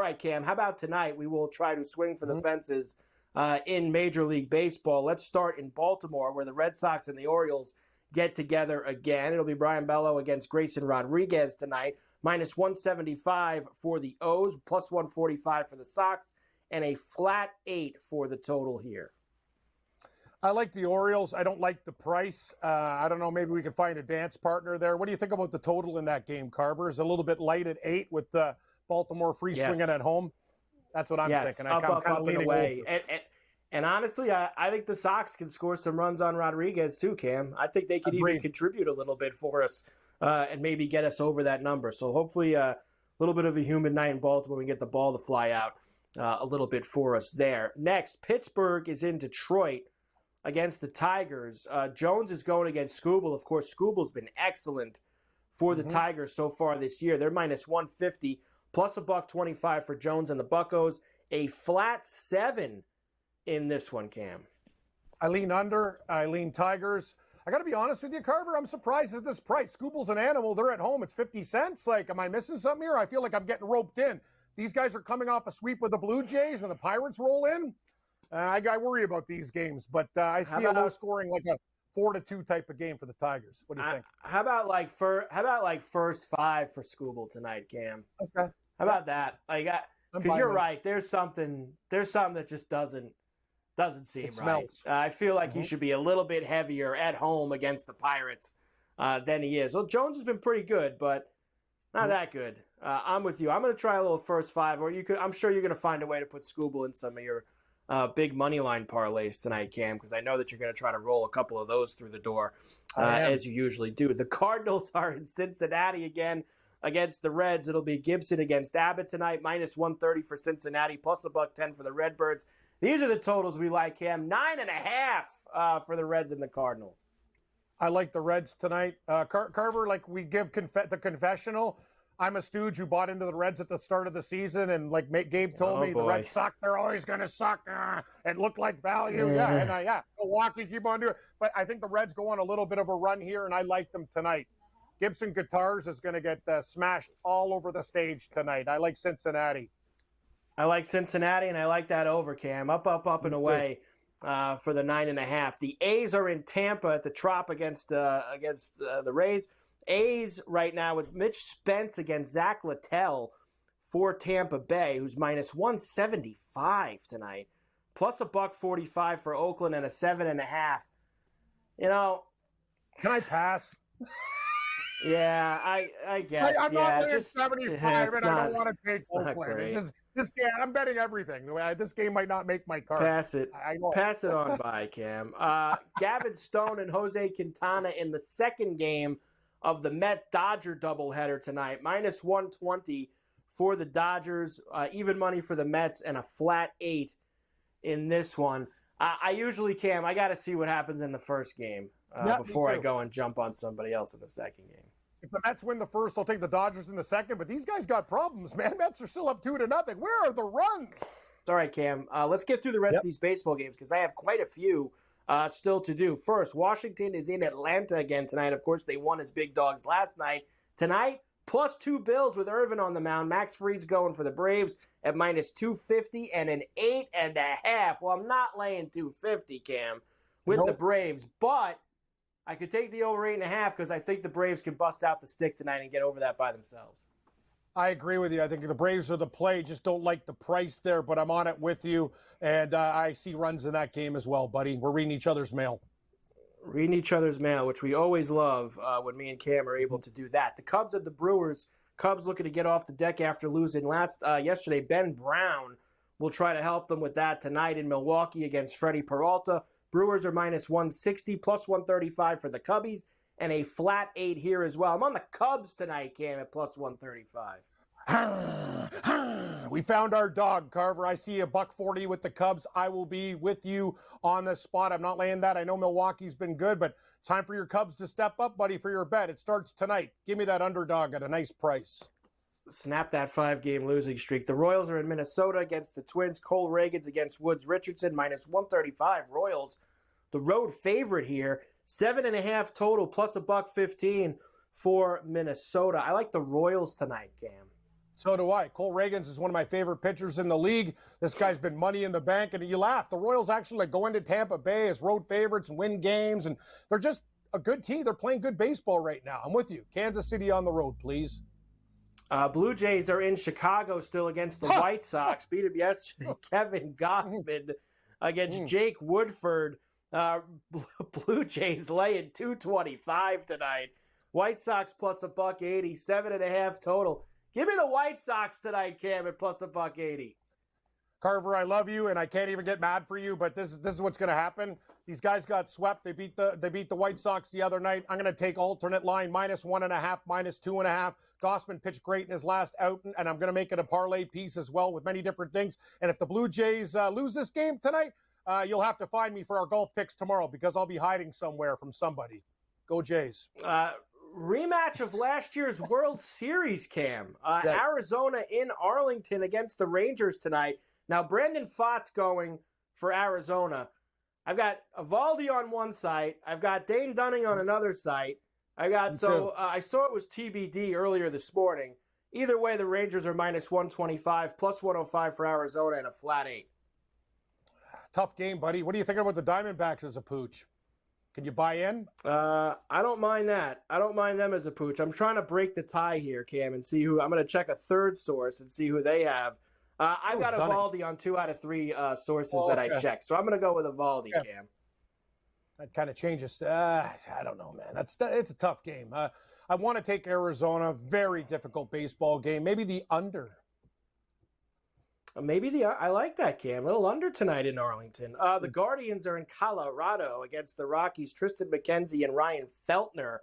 right, Cam, how about tonight? We will try to swing for the fences in Major League Baseball. Let's start in Baltimore, where the Red Sox and the Orioles get together again. It'll be Brian Bello against Grayson Rodriguez tonight. Minus 175 for the O's, plus 145 for the Sox, and a flat 8 for the total here. I like the Orioles. I don't like the price. I don't know. Maybe we can find a dance partner there. What do you think about the total in that game, Carver? Is a little bit light at 8 with the Baltimore free swinging at home? That's what I'm thinking. Up and away. And honestly, I think the Sox can score some runs on Rodriguez too, Cam. I think they could even contribute a little bit for us and maybe get us over that number. So hopefully a little bit of a humid night in Baltimore. We can get the ball to fly out a little bit for us there. Next, Pittsburgh is in Detroit against the Tigers. Jones is going against Skubal. Of course, Skubal's been excellent for the Tigers so far this year. They're minus 150, plus $1.25 for Jones and the Buccos. A flat 7 in this one, Cam. I lean under. I lean Tigers. I got to be honest with you, Carver. I'm surprised at this price. Skubal's an animal. They're at home. It's 50 cents. Like, am I missing something here? I feel like I'm getting roped in. These guys are coming off a sweep with the Blue Jays, and the Pirates roll in. I worry about these games, but I see a low scoring, like a 4-2 type of game for the Tigers. What do you think? How about first 5 for Skubal tonight, Cam? Okay. How about that? Because you're right. There's something that just doesn't seem right. I feel like he should be a little bit heavier at home against the Pirates than he is. Well, Jones has been pretty good, but not that good. I'm with you. I'm going to try a little first 5, or I'm sure you're going to find a way to put Skubal in some of your big money line parlays tonight, Cam, because I know that you're going to try to roll a couple of those through the door as you usually do. The Cardinals are in Cincinnati again against the Reds. It'll be Gibson against Abbott tonight, minus 130 for Cincinnati, plus $1.10 for the Redbirds. These are the totals we like, Cam. 9.5 for the Reds and the Cardinals. I like the Reds tonight. Carver, like we give the confessional. I'm a stooge who bought into the Reds at the start of the season, and like Gabe told me, the Reds suck. They're always going to suck. It looked like value. Milwaukee, keep on doing it. But I think the Reds go on a little bit of a run here, and I like them tonight. Gibson Guitars is going to get smashed all over the stage tonight. I like Cincinnati. I like Cincinnati, and I like that over, Cam. Up, and away for the 9.5. The A's are in Tampa at the Trop against the Rays. A's right now with Mitch Spence against Zach Littell for Tampa Bay, who's minus 175 tonight, plus $1.45 for Oakland and a 7.5. Can I pass? Yeah, I guess. I'm not laying 75, and I don't want to take Oakland. It's just this game. I'm betting everything. This game might not make my card. Pass it. Pass it on by, Cam. Gavin Stone and Jose Quintana in the second game of the Met-Dodger doubleheader tonight. Minus 120 for the Dodgers, even money for the Mets, and a flat 8 in this one. I usually, Cam, I got to see what happens in the first game before I go and jump on somebody else in the second game. If the Mets win the first, I'll take the Dodgers in the second, but these guys got problems, man. Mets are still up 2-0. Where are the runs? All right, Cam, let's get through the rest of these baseball games because I have quite a few still to do. First, Washington is in Atlanta again tonight. Of course, they won as big dogs last night. Tonight, plus 2 Bills with Irvin on the mound. Max Fried's going for the Braves at minus 250 and an 8.5. Well, I'm not laying 250, Cam, with the Braves, but I could take the over 8.5 because I think the Braves can bust out the stick tonight and get over that by themselves. I agree with you. I think the Braves are the play. Just don't like the price there, but I'm on it with you. And I see runs in that game as well, buddy. We're reading each other's mail. Reading each other's mail, which we always love when me and Cam are able to do that. The Cubs and the Brewers. Cubs looking to get off the deck after losing yesterday. Ben Brown will try to help them with that tonight in Milwaukee against Freddie Peralta. Brewers are minus 160, plus 135 for the Cubbies, and a flat 8 here as well. I'm on the Cubs tonight, Cam, at plus 135. We found our dog, Carver. I see $1.40 with the Cubs. I will be with you on the spot. I'm not laying that. I know Milwaukee's been good, but it's time for your Cubs to step up, buddy, for your bet. It starts tonight. Give me that underdog at a nice price. Snap that 5-game losing streak. The Royals are in Minnesota against the Twins. Cole Reagans against Woods Richardson, minus 135. Royals, the road favorite here. 7.5 total, plus $1.15 for Minnesota. I like the Royals tonight, Cam. So do I. Cole Reagans is one of my favorite pitchers in the league. This guy's been money in the bank, and you laugh. The Royals actually go into Tampa Bay as road favorites and win games, and they're just a good team. They're playing good baseball right now. I'm with you. Kansas City on the road, please. Blue Jays are in Chicago still against the White Sox. Beat him yesterday. Kevin Gausman against Jake Woodford. Blue Jays laying 225 tonight. White Sox plus $1.80, 7.5 total. Give me the White Sox tonight, Cam, at plus $1.80. Carver, I love you, and I can't even get mad for you, but this is what's going to happen. These guys got swept. They beat the White Sox the other night. I'm going to take alternate line, -1.5, -2.5. Gausman pitched great in his last outing, and I'm going to make it a parlay piece as well with many different things. And if the Blue Jays lose this game tonight, you'll have to find me for our golf picks tomorrow because I'll be hiding somewhere from somebody. Go Jays. Rematch of last year's World Series, Cam. Arizona in Arlington against the Rangers tonight. Now, Brandon Pfaadt's going for Arizona. I've got Evaldi on one site. I've got Dane Dunning on another site. I saw it was TBD earlier this morning. Either way, the Rangers are -125, plus 105 for Arizona, and a flat 8. Tough game, buddy. What do you think about the Diamondbacks as a pooch? Can you buy in? I don't mind that. I don't mind them as a pooch. I'm trying to break the tie here, Cam, and see who. I'm going to check a third source and see who they have. I've got Evaldi on 2 out of 3 sources that I checked, so I'm going to go with Evaldi, Cam. That kind of changes. I don't know, man. It's a tough game. I want to take Arizona. Very difficult baseball game. Maybe the under. I like that, Cam. A little under tonight in Arlington. The Guardians are in Colorado against the Rockies. Tristan McKenzie and Ryan Feltner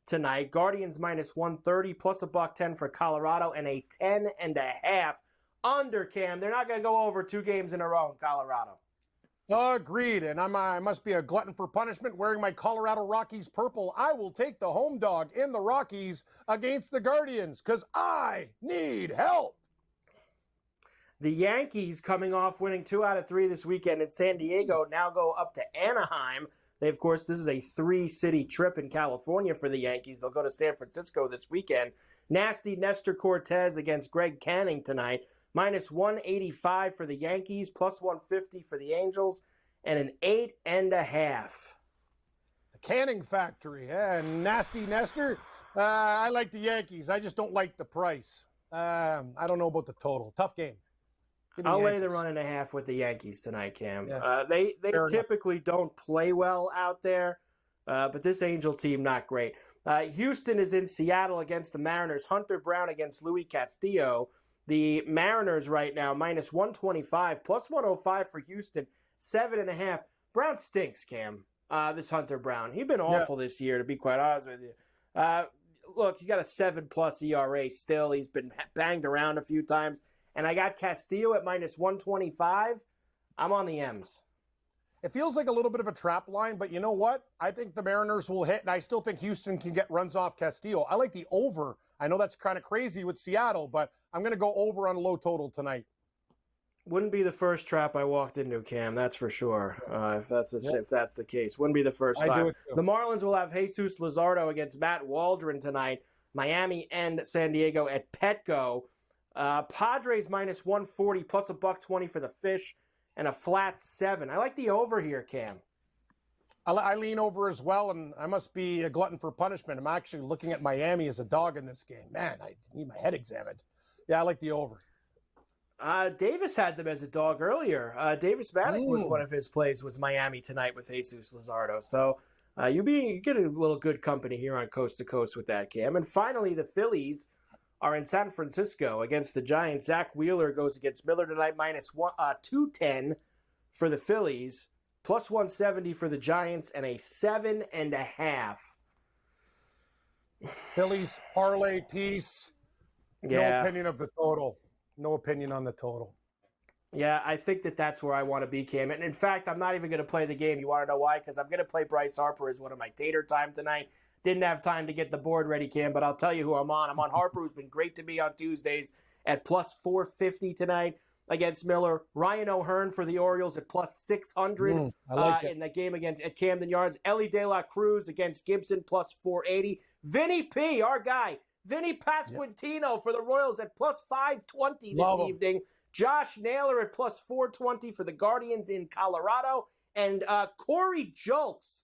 tonight. Guardians -130, plus $1.10 for Colorado, and a 10.5 under, Cam. They're not going to go over 2 games in a row in Colorado. Agreed. And I must be a glutton for punishment wearing my Colorado Rockies purple. I will take the home dog in the Rockies against the Guardians because I need help. The Yankees, coming off winning 2 out of 3 this weekend in San Diego, now go up to Anaheim. Of course, this is a 3-city trip in California for the Yankees. They'll go to San Francisco this weekend. Nasty Nestor Cortez against Greg Canning tonight. -185 for the Yankees, plus 150 for the Angels, and an 8.5. The Canning Factory, Nasty Nestor. I like the Yankees. I just don't like the price. I don't know about the total. Tough game. I'll lay the 1.5 with the Yankees tonight, Cam. Yeah. They typically don't play well out there, but this Angel team, not great. Houston is in Seattle against the Mariners. Hunter Brown against Luis Castillo. The Mariners right now, -125, plus 105 for Houston, 7.5. Brown stinks, Cam, this Hunter Brown. He's been awful this year, to be quite honest with you. Look, he's got a 7+ ERA still. He's been banged around a few times. And I got Castillo at -125. I'm on the M's. It feels like a little bit of a trap line, but you know what? I think the Mariners will hit, and I still think Houston can get runs off Castillo. I like the over. I know that's kind of crazy with Seattle, but I'm going to go over on a low total tonight. Wouldn't be the first trap I walked into, Cam. That's for sure. If that's the case, wouldn't be the first time. The Marlins will have Jesus Luzardo against Matt Waldron tonight. Miami and San Diego at Petco. Padres -140, plus $1.20 for the Fish, and a flat 7. I like the over here, Cam. I lean over as well, and I must be a glutton for punishment. I'm actually looking at Miami as a dog in this game. Man, I need my head examined. Yeah, I like the over. Davis had them as a dog earlier. Davis Maddox was one of his plays was Miami tonight with Jesus Luzardo. So you're getting a little good company here on Coast to Coast with that, Cam. And finally, the Phillies are in San Francisco against the Giants. Zach Wheeler goes against Miller tonight, -210 for the Phillies, plus 170 for the Giants, and a 7.5. Phillies parlay piece. No opinion of the total. No opinion on the total. Yeah, I think that's where I want to be, Cam. And in fact, I'm not even going to play the game. You want to know why? Because I'm going to play Bryce Harper as one of my Tater time tonight. Didn't have time to get the board ready, Cam, but I'll tell you who I'm on. I'm on Harper, who's been great to me on Tuesdays at plus 450 tonight against Miller. Ryan O'Hearn for the Orioles at plus 600 in the game at Camden Yards. Elly De La Cruz against Gibson, plus 480. Vinny P, our guy, Vinny Pasquantino for the Royals at plus 520 this evening. Josh Naylor at plus 420 for the Guardians in Colorado. And Corey Julks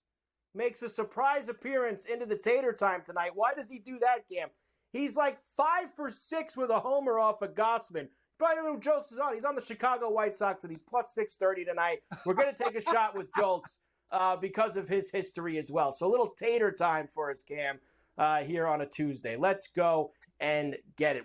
makes a surprise appearance into the Tater time tonight. Why does he do that, Cam? He's like 5 for 6 with a homer off of Gossman. Probably don't know who Julks is on. He's on the Chicago White Sox, and he's plus 630 tonight. We're going to take a shot with Julks because of his history as well. So a little Tater time for us, Cam, here on a Tuesday. Let's go and get it.